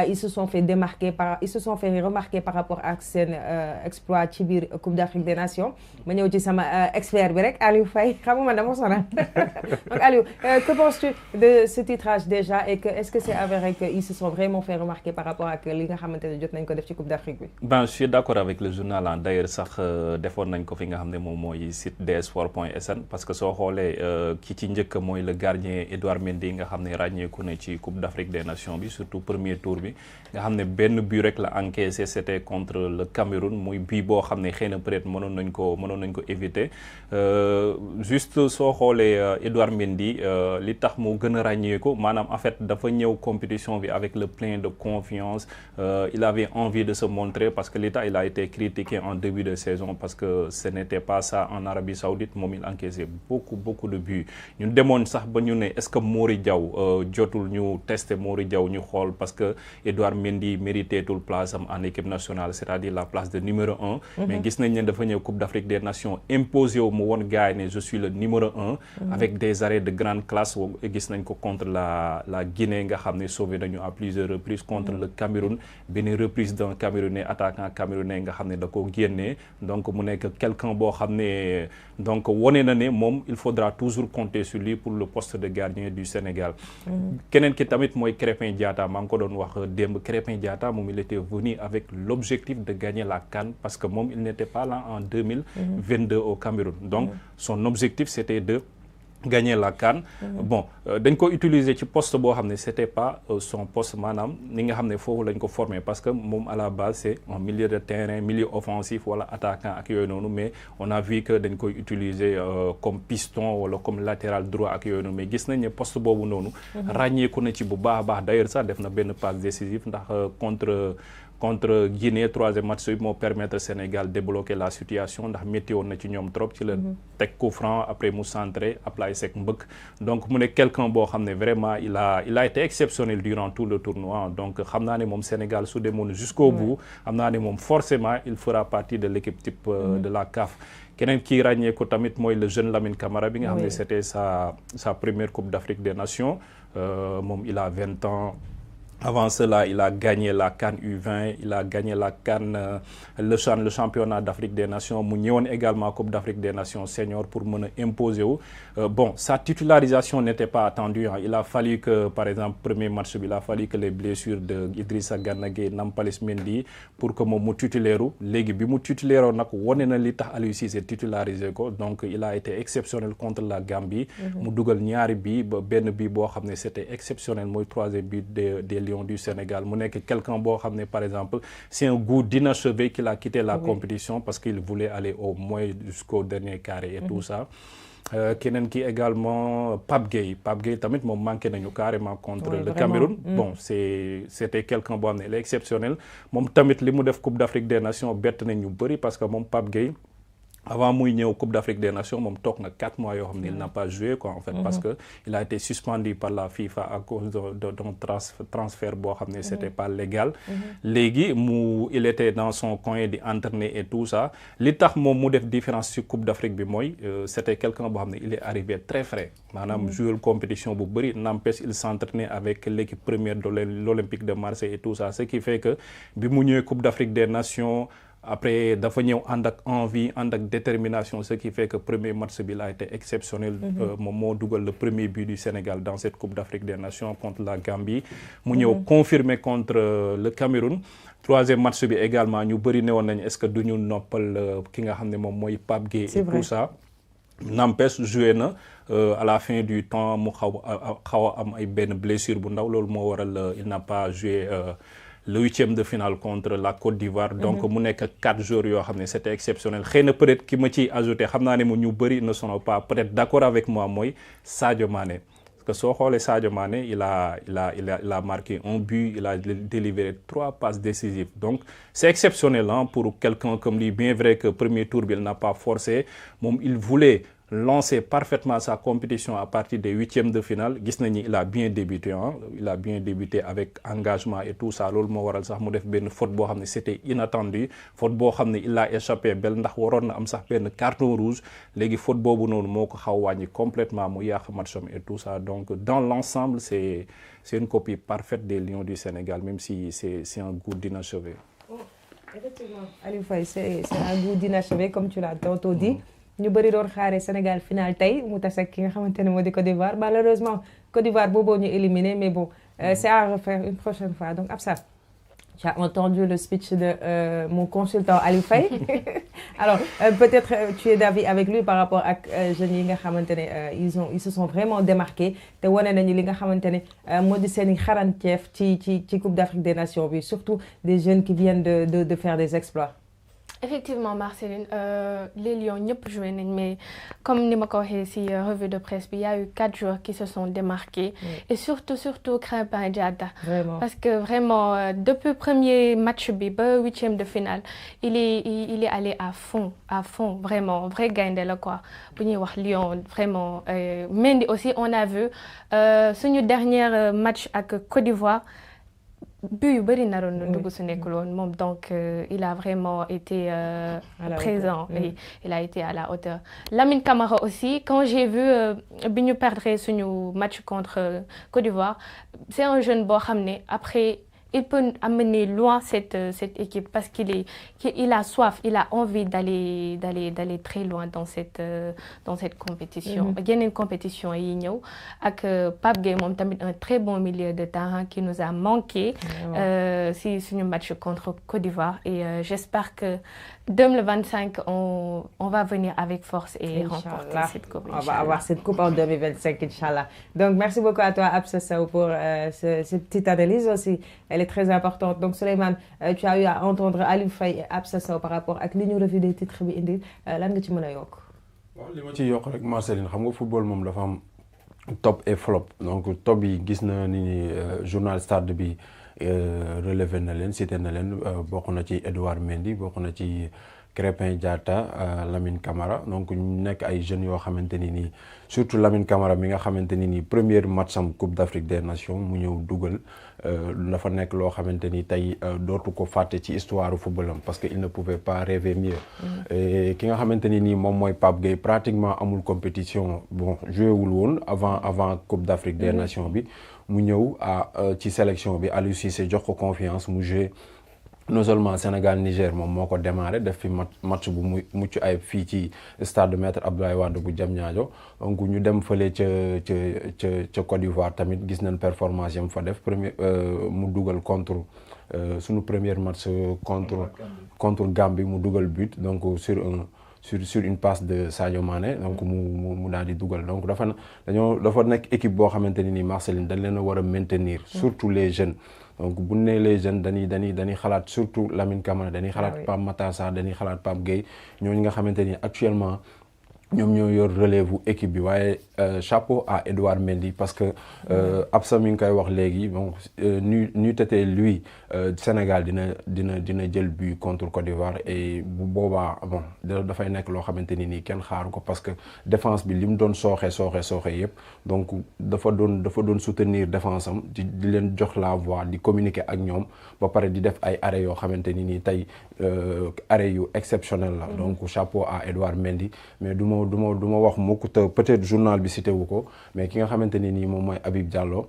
ils se sont fait remarquer par rapport à seen exploit ci biir Coupe d'Afrique des Nations ma ñëw ci sama expert bi rek Aliou Faye xam nga man dama sonal donc Aliou que penses-tu de ce titrage déjà et que est-ce que c'est avéré que ils se sont vraiment fait remarquer par rapport ak li nga xamante ne jot nañ ko def ci Coupe d'Afrique bi. Ben je suis d'accord avec le journal d'ailleurs sax defoon nañ ko fi nga xam ne moom mooy site dssport.sn parce que soo xoolee ki ci njëkk mooy le gardien Edouard Mendy nga xam ne ràññeeku na ci Coupe d'Afrique des Nations bi surtout premier tour bi nga xam ne benn but rek la encaissé c'était contre le Cameroun muy but boo xam ne xëy na peut-être mënoon nañ ko éviter juste soo xoolee Edouard Mendy li tax mu gën a ràññeeku maanaam en fait dafa ñëw compétition bi avec le plein de confiance il avait envie de se montrer parce que l'État il a été critiqué en début de saison parce que ce n'était pas ça en Arabie Saoudite moom il encaissait beaucoup de buts ñun demoon sax ba ñu ne est-ce que Mori Diaw jotul ñu tester Mori Diaw ñu xool parce que Edouard Mendy mériteetul place am en équipe nationale c'est-à-dire la place de numéro 1 mais gis nañ ne dafa ñëw Coupe d'Afrique des Nations imposé wu mu woon gars yi ne je suis le numéro 1 avec des arrêts de grande classe gis nañ ko contre la Guinée nga xam ne sauvé nañu à plusieurs reprises contre le Cameroun benn reprise d'un Camerounais attaquant camerounais nga xam ne da ko génnee donc mu nekk quelqu'un boo xam ne donc wone na ne moom il faudra toujours compter sur lui pour le poste de gardien du Sénégal keneen ki tamit mooy Krépin Diatta maa ngi ko doon wax démb Krépin Diatta moom il était venu avec l'objectif de gagner la CAN parce que moom il n'était pas là en 2022 au Cameroun donc son objectif c'était de gagner la CAN bon dañ ko utiliser ci poste boo xam ne c'était pas son poste maanaam ni nga xam ne foofu lañ ko former parce que moom à la base c'est un milieu de terrain milieu offensif wala attaquant ak yooyu noonu mais on a vu que dañ koy utiliser comme piston wala comme latéral droit ak yooyu noonu mais gis nañ ne poste boobu noonu ràññeeku na ci bu baax a baax d'ailleurs sax def na benn passe décisive ndax contre Guinée troisième match bi moo permettre Sénégal débloquer la situation ndax métti woon na ci ñoom trop ci la teg coup franc après mu centré Ablaye Seck mbëkk donc mu ne quelqu'un boo xam ne vraiment il a été exceptionnel durant tout le tournoi donc xam naa ne moom Sénégal su demoon jusqu'au bout xam naa ne moom forcément il fera partie de l'équipe type de la CAF keneen kii ràññee ko tamit mooy le jeune Lamine Camara bi nga xam ne c'était sa première Coupe d'Afrique des Nations moom il a 20 ans. Avant cela, il a gagné la CAN U20, il a gagné la CAN, le championnat d'Afrique des Nations. Mu ñëwoon également Coupe d'Afrique des Nations senior pour mën a imposer wu. Bon, sa titularisation n'était pas attendue. Il a fallu que, par exemple, premier match bi, il a fallu que les blessures de Idrissa Gana Gueye, Nampalys Mendy pour que moom mu titulaire léegi bi mu titulaire nag wane na li tax Aliou Cissé titularisé ko donc il a été exceptionnel contre la Gambie. mu dugal ñaari bi ba benn bi boo xam ne c'était exceptionnel mooy troisième but des Lions du Sénégal mu nekk quelqu'un boo xam ne par exemple c'est un goût d'inachevé qu'il a quitté la compétition parce qu'il voulait aller au moins jusqu'au dernier carré et tout ça keneen ki également Pape Gueye tamit moom manqué nañu carrément contre le Cameroun bon c'était quelqu'un boo xam ne il est exceptionnel moom tamit li mu def Coupe d'Afrique des Nations bett nañ ñu bëri parce que moom Pape Gueye avant muy ñëw Coupe d'Afrique des Nations moom toog na 4 mois yoo xam ne il n'a pas joué quoi en fait parce que il a été suspendu par la FIFA à cause d'un transfert boo xam ne c'était pas légal léegi il était dans son coin di entraîner et tout ça li tax moom mu def différence ci Coupe d'Afrique bi mooy c'était quelqu'un boo xam ne il est arrivé très frais maanaam jouer compétition bu bëri n'empêche il s'entraînait avec l'équipe première de l'Olympique de Marseille et tout ça ce qui fait que bi mu ñëwee Coupe d'Afrique des Nations après dafa ñëw ànd ak envie ànd ak détermination ce qui fait que premier match bi a été exceptionnel moom moo dugal le premier but du Sénégal dans cette Coupe d'Afrique des Nations contre la Gambie mu ñëw confirmer contre le Cameroun troisième match bi également ñu bëri ne woon nañ est-ce que duñu noppal ki nga xam ne moom mooy Pape Gueye et tout ça n'empêche joué na à la fin du temps mu xaw a am ay benn blessure bu ndaw loolu moo waral il n'a pas joué le 8e de finale contre la Côte d'Ivoire donc mu nekk 4 jours yoo xam ne c'était exceptionnel xëy na peut-être ki ma ciy ajouté xam naa ne mu ñu bëri ne sont pas peut-être d'accord avec moi mooy Sadio Mané parce que soo xoolee Sadio Mané il a marqué un but il a délivré 3 passes décisives donc c'est exceptionnel pour quelqu'un comme lui bien vrai que premier tour bi il n'a pas forcé moom il voulait lancé parfaitement sa compétition à partir des huitièmes de finale gis nañu il a bien débuté il a bien débuté avec engagement et tout ça loolu moo waral sax mu def benn faute boo xam ne c'était inattendu faute boo xam ne il a échappé belle ndax waroon na am sax benn carton rouge léegi faute boobu noonu moo ko xaw wàññi complètement mu yàq matcham et tout ça donc dans l'ensemble c'est une copie parfaite des Lions du Sénégal même si c'est un goût d'inachevé. Effectivement Aliou Faye c'est un goût d'inachevé comme tu l'as tantôt dit. ñu bëri doon xaaree Sénégal final tey mu tase ak ki nga xamante ne moo di Côte d'Ivoire malheureusement Côte d'Ivoire booboo ñu éliminé mais bon c'est à refaire une prochaine fois donc Absa tu as entendu le speech de mon consultant Aliou Faye alors peut-être tu es d'avis avec lui par rapport ak jeunes yi nga xamante ne ils se sont vraiment démarqués te wane nañu li nga xamante ne moo di seen i xarañteef ci Coupe d'Afrique des Nations bi surtout des jeunes qui viennent de faire des exploits. Effectivement Marceline les Lions ñëpp joué nañ mais comme ni ma ko waxee ci revue de presse bi il y a eu 4 joueurs qui se sont démarqués et surtout Krépin Diatta parce que vraiment depuis premier match bi ba huitième de finale il est allé à fond vraiment vrai gaynde la quoi bu ñuy wax Lion vraiment Mendy aussi on a vu suñu dernier match ak Côte d'Ivoire but yu bëri naroon na dugg su nekkul woon moom donc il a vraiment été présent et il a été à la hauteur. Lamine Camara aussi quand j'ai vu bi ñu perdre suñu match contre Côte d'Ivoire c'est un jeune boo xam ne après il peut amener loin cette équipe parce qu'il a soif, il a envie d'aller très loin dans cette compétition. Yeneen compétition yi ñëw ak Pape Gueye moom tamit un très bon milieu de terrain qui nous a manqué si suñu match contre Côte d'Ivoire et j'espère que 2025 on va venir avec force et remporter cette coupe. On va avoir cette coupe en 2025 inchallah. Donc merci beaucoup à toi Absa Sow pour cette petite analyse aussi. Elle est très importante. Donc Souleymane, tu as eu à entendre Aliou Faye et Absa Sow par rapport ak li ñu revue des titres bi indi lan nga ci mën a yokk. waaw li ma ci yokk rek Marceline xam nga football moom dafa am top et flop donc top yi gis na ni journal Stade bi relevé na leen cité na leen bokk na ci Edouard Mendy bokk na ci Krépin Diatta Lamine Camara donc ñu nekk ay jeunes yoo xamante ni nii surtout Lamine Camara mi nga xamante ni nii premier match am Coupe d'Afrique des Nations mu ñëw dugal dafa nekk loo xamante ni tey dootu ko fàtte ci histoire football am parce que il ne pouvait pas rêver mieux. Et ki nga xamante ni nii moom mooy Pape Gueye pratiquement amul compétition bon joué wul woon avant Coupe d'Afrique des Nations bi mu ñëw ci sélection bi Aliou Cissé jox ko confiance mu joué. Non seulement Sénégal Niger moom moo ko démarré def fi match bu mucc ay fii ci stade Maître Abdoulaye Wade bu Diamniadio donc ñu dem fële ca Côte d'Ivoire tamit gis nañ performance yam fa def mu dugal contre suñu premier match contre Gambie mu dugal but donc sur une passe de Sadio Mané donc mu daal di dugal donc dafa nekk équipe boo xamante ni Marceline dañ leen a war a maintenir surtout les jeunes. Donc bu nee les jeunes dañuy xalaat surtout Lamine Camara dañuy xalaat Pape Matar Sarr dañuy xalaat Pape Gueye ñooñu nga xamante ni actuellement ñoom ñoo yor relève bu équipe bi waaye chapeau à Edouard Mendy parce que Absa mi ngi koy wax léegi bon nu tete lui Sénégal dina jël but contre Côte d'Ivoire et bu boobaa bon dafay nekk loo xamante ni nii kenn xaaru ko parce que défense bi li mu doon sooxe yëpp donc dafa doon soutenir défense am di leen jox la voix di communiquer ak ñoom ba pare di def ay arrêts yoo xamante ni nii tey arrêts yu exceptionnel la donc chapeau à Edouard Mendy mais du ma wax mukk te peut-être journal bi cité wu ko mais ki nga xamante ni nii moom mooy Habib Diallo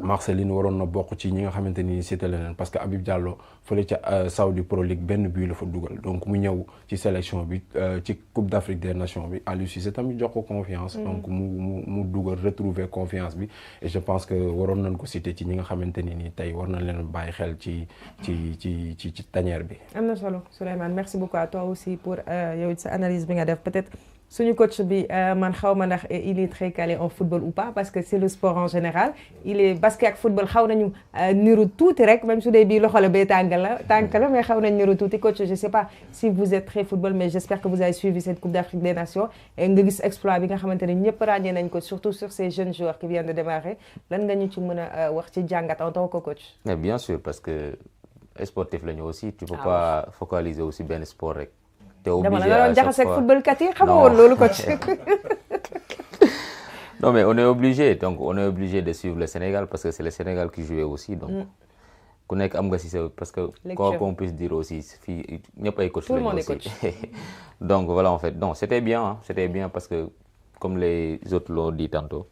Marceline waroon na bokk ci ñi nga xamante ni cité leneen parce que Habib Diallo fële ca Saudi Pro League benn but la fa dugal donc mu ñëw ci sélection bi ci Coupe d'Afrique des Nations bi Aliou Cissé tamit jox ko confiance donc mu dugal retrouver confiance bi et je pense que waroon nañ ko cité ci ñi nga xamante ni nii tey war nañ leen bàyyi xel ci tanière bi. am na solo Souleymane merci beaucoup à toi aussi pour yow sa analyse bi nga def peut-être suñu coach bi man xaw ma ndax il est très calé en football ou pas parce que c'est le sport en général il est basket ak football xaw nañu niru tuuti rek même su dee bii loxo la bee tànk la mais xaw nañu niru tuuti coach je sais pas si vous êtes très football mais j'espère que vous avez suivi cette Coupe d'Afrique des Nations et nga gis exploit bi nga xamante ne ñëpp ràññee nañ ko surtout sur ces jeunes joueurs qui viennent de démarrer lan nga ñu ci mën a wax ci jàngat en tant que coach. Mais bien sûr parce que sportif lañu aussi tu peux pas focaliser aussi benn sport rek t'es obligé dama la à doon chaque jaxase ak fois. football kat yi xamoo woon loolu coach. Non, mais on est obligé. Donc, on est obligé de suivre le Sénégal parce que c'est le Sénégal qui jouait aussi. Donc, ku nekk am nga si sa parce que quoi qu'on puisse dire aussi fii ñëpp ay coach lañu aussi. Donc, voilà, en fait. Donc, c'était bien. Hein. C'était bien parce que, comme les autres l'ont dit tantôt,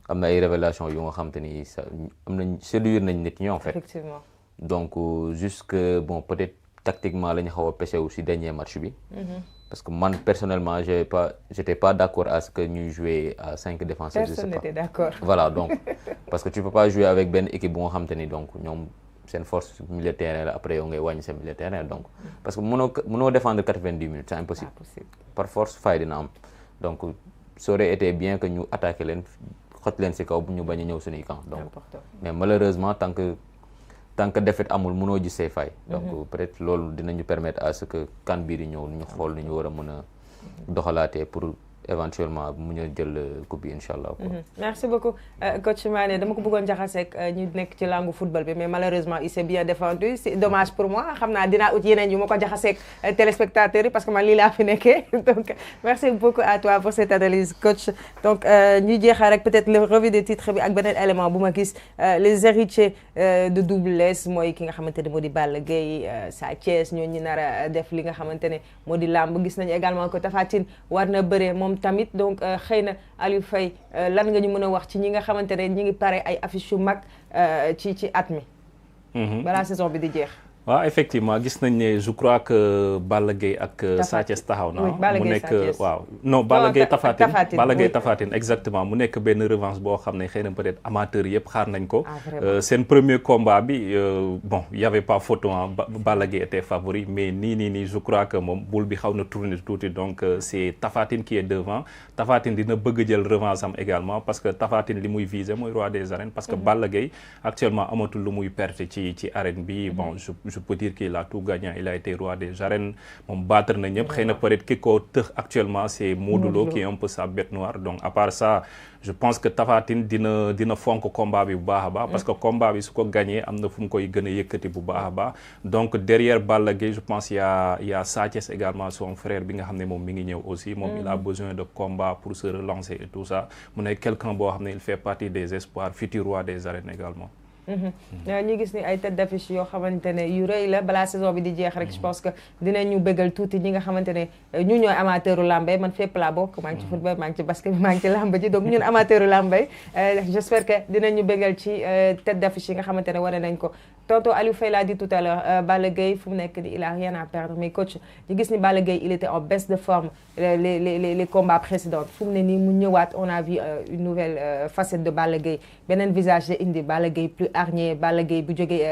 am na ay révélations yu nga xam te ni am nañ séduire nañ nit ñi en fait. Effectivement. Donc, jusque, bon, peut-être tactiquement, la ñu xaw a pêché aussi dernier match bi. Parce que moi, personnellement, j'étais pas d'accord à ce que nous jouions à 5 défenseurs. Personne n'était d'accord. Voilà, donc, parce que tu peux pas jouer avec une équipe bon donc c'est une force militaire, après on gagne c'est militaire. Donc, parce que nous défendre 90 minutes, c'est impossible. Par force, faille de nam. Donc, ça aurait été bien que nous attaquions les nous bagnions sur les camps. Mais malheureusement, tant que défaite amul mënoo gis say fay donc peut-être loolu dinañu permettre à ce que kan bii di ñëw ñu xool ni ñu war a mën a doxalaatee pour éventuellement mu ñu jël coupe bi incha allah. Merci beaucoup coach Mané dama ko bëggoon jaxaseeg ñu nekk ci langue football bi mais malheureusement il s'est bien défendu c'est dommage pour moi xam naa dinaa ut yeneen yu ma ko jaxaseeg téléspectateurs yi parce que man lii laa fi nekkee donc merci beaucoup à toi pour cette analyse coach donc ñu jeexal rek peut-être le revue des titres bi ak beneen élément bu ma gis les héritiers de Double Less mooy ki nga xamante ne moo di Balla Gaye Sa Thiès ñoo ñu nar a def li nga xamante ne moo di làmb gis nañu également que Tapha Tine war na bëre moom tamit donc xëy na Aliou Faye lan nga ñu mën a wax ci ñi nga xamante ne ñi ngi pare ay affiches yu mag ci at mi balaa saison bi di jeex. waaw effectivement gis nañ ne je crois que Balla Gaye ak Sa Thiès taxaw na mu nekk waaw non Balla Gaye Tapha Tine exactement mu nekk benn revanche boo xam ne xëy na peut-être amateurs yëpp xaar nañ ko seen premier combat bi bon y avait pas photo Balla Gaye était favori mais nii je crois que moom boule bi xaw na tourner tuuti donc c'est Tapha Tine qui est devant Tapha Tine dina bëgg jël revanche am également parce que Tapha Tine li muy viser mooy roi des arènes parce que Balla Gaye actuellement amatul lu muy perte ci arène bi bon je peux dire qu'il a tout gagné il a été roi des arènes moom battre na ñëpp xëy na peut-être ki ko tëx actuellement c'est Modou Lo qui est un peu sa bête noire donc à part ça je pense que Tapha Tine dina fonk combat bi bu baax a baax parce que combat bi su ko gagné am na fu mu koy gën a yëkkati bu baax a baax donc derrière Balla Gaye je pense il y a Sa Thiès également son frère bi nga xam ne moom mi ngi ñëw aussi moom il a besoin de combat pour se relancer et tout ça mu nekk quelqu'un boo xam ne il fait partie des espoirs futur roi des arènes également. ñu gis ni ay tête d'affiche yoo xamante ne yu rëy la balaa saison bi di jeex rek je pense que dinañu bëggal tuuti ñi nga xamante ne ñu ñooy amateuru lambay man fépp laa bokk maa ngi ci football maa ngi ci basket maa ngi ci lamba ji donc ñun amateuru lambay j'espère que dinañu bëggal ci tête d'affiche yi nga xamante ne wane nañ ko tonton Aliou Faye l'a dit tout à l'heure Balla Gaye fu mu nekk ni il a rien à perdre mais coach ñu gis ni Balla Gaye il était en baisse de forme les combats précédents fu mu ne nii mu ñëwaat on a vu une nouvelle facette de Balla Gaye beneen visage de indi Balla Gaye plus hargné Balla Gaye bu jógee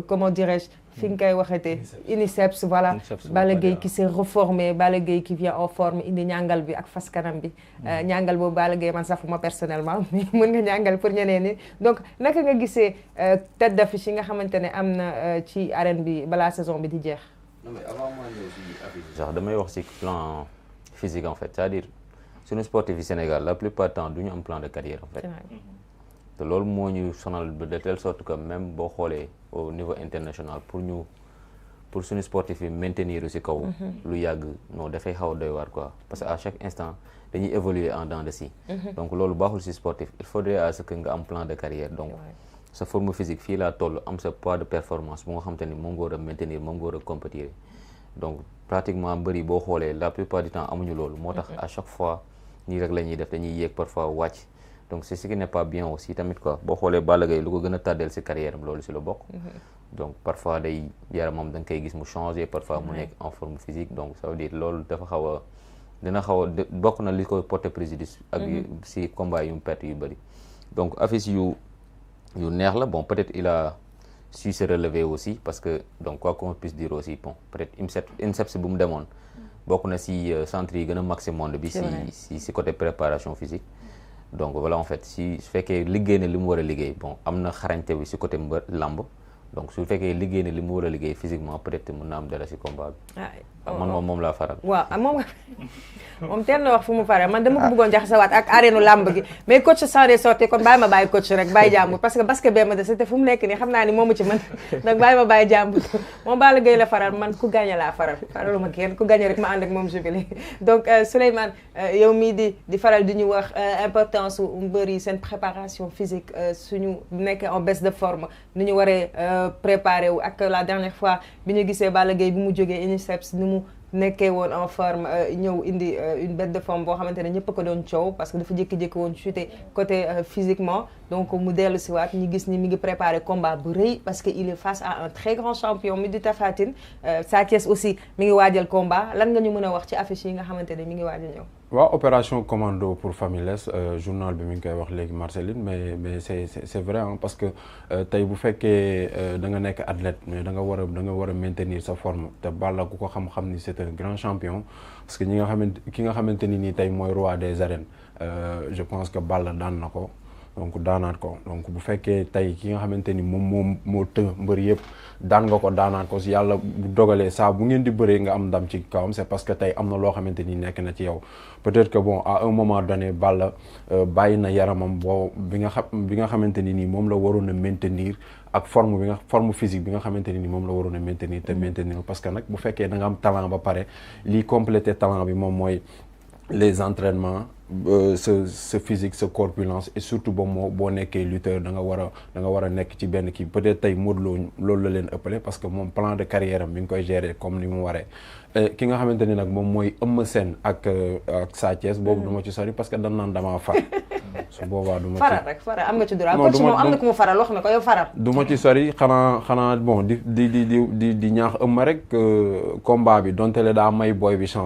comment dirais-je fi nga koy waxeete uniceps voilà Balla Gaye qui s'est reformé Balla Gaye qui vient en forme indi ñàngal bi ak fas kanam bi ñàngal boobu Balla Gaye man safuma personnellement mais mën nga ñàngal pour ñeneen ñi donc naka nga gisee tête d'affiche yi nga xamante ne am na ci arène bi balaa saison bi di jeex. Non mais avant moi ñëw ci affiche genre damay wax ci plan physique en fait c'est-à-dire suñu sportif yi Sénégal la plupart du temps du ñu am plan de carrière en fait. te loolu moo ñu sonal de telle sorte que même boo xoolee au niveau international pour suñu sportif yi maintenir ci kaw lu yàgg non dafay xaw a doy waar quoi parce que à chaque instant dañuy évoluer en dents de scie donc loolu baaxul ci sportif il faudrait à ce que nga am plan de carrière donc sa forme physique fii laa toll am sa poids de performance bu nga xam te ni moom nga war a maintenir moom nga war a compétir donc pratiquement bëri boo xoolee la plupart du temps amuñu loolu moo tax à chaque fois nii rek la ñuy def dañuy yéeg parfois wàcc donc c'est ce qui n'est pas bien aussi tamit quoi boo xoolee Balla Gaye lu ko gën a tàddeel ci carrière am loolu ci la bokk donc parfois day yaramam da nga koy gis mu changer parfois mu nekk en forme physique donc ça veut dire loolu dafa xaw a dina xaw a bokk na li koy porter préjudice ak ci combat yu mu perte yu bëri donc affiche yu neex la bon peut-être il a su se relever aussi parce que donc quoi qu'on puisse dire aussi bon peut-être INSEPS bu mu demoon bokk na ci centre yi gën a max ci monde bi ci côté préparation physique donc voilà en fait si su fekkee liggéey na li mu war a liggéey bon am na xarañte bi ci côté làmb donc su fekkee liggéey na li mu war a liggéey physiquement peut-être mën na am dara ci combat bi. man moom laa faral. waaw moom teel na wax fu mu faral man dama ko bëggoon jaxasewaat ak arène lamb gi mais coach s'en est sorti kon bàyyi ma bàyyi coach rek bàyyi jàmbur parce que basket bee ma de c'était fu mu nekk nii xam naa ni moomu ci man donc bàyyi ma bàyyi jàmbur moom Balla Gaye la faral man ku gagné laa faral faraluma kenn ku gagné rek ma ànd ak moom jubilé donc Souleymane yow mii di faral di ñu wax importance su mbër yi seen préparation physique suñu nekkee en baisse de forme ni ñu waree préparé wu ak la dernière fois bi ñu gisee Balla Gaye bi mu jógee INSEPS ni mu nekkee woon en forme ñëw indi une baisse de forme boo xamante ne ñëpp a ko doon coow parce que dafa jékki-jékki woon chuté côté physiquement donc mu dellu si waat ñu gis ni mi ngi préparé combat bu rëy parce que il est face à un très grand champion mi di Tapha Tine Sa Thiès aussi mi ngi waajal combat lan nga ñu mën a wax ci affiche yi nga xamante ne mi ngi waaj a ñëw. waaw opération commando pour Familles journal bi mi ngi koy wax léegi Marceline mais c'est vrai hein, parce que tey bu fekkee da nga nekk athlète mais da nga war a maintenir sa forme te Balla ku ko xam-xam ni c'est un grand champion parce que ki nga xamante ni nii tey mooy roi des arènes je pense que Balla daan na ko donc daanaat ko donc bu fekkee tey ki nga xamante ni moom moo të mbër yëpp daan nga ko daanaat ko si yàlla bu dogalee saa bu ngeen di bëree nga am ndam ci kawam c'est parce que tey am na loo xamante ni nekk na ci yow peut-être que bon à un moment donné Balla bàyyi na yaramam bi nga xamante ni nii moom la waroon a maintenir ak forme physique bi nga xamante ni moom la waroon a maintenir te maintenir parce que nag bu fekkee da nga am talent ba pare liy compléter talent bi moom mooy les entraînements sa physique sa corpulence et surtout boo nekkee lutteur da nga war a nekk ci benn kii peut-être tey Modou Lo loolu la leen ëppale parce que moom plan de carrière am mi ngi koy gérer comme ni mu waree ki nga xamante ni nag moom mooy Eumeu Sène ak Sa Thiès boobu du ma ci sori parce que dañ naan damaa far su boobaa du ma ci faral rek faral am nga ci droit coach moom am na ku mu faral wax na ko yow faral du ma ci sori xanaa bon di ñaax Eumeu rek combat bi donte le daa may booy bi chance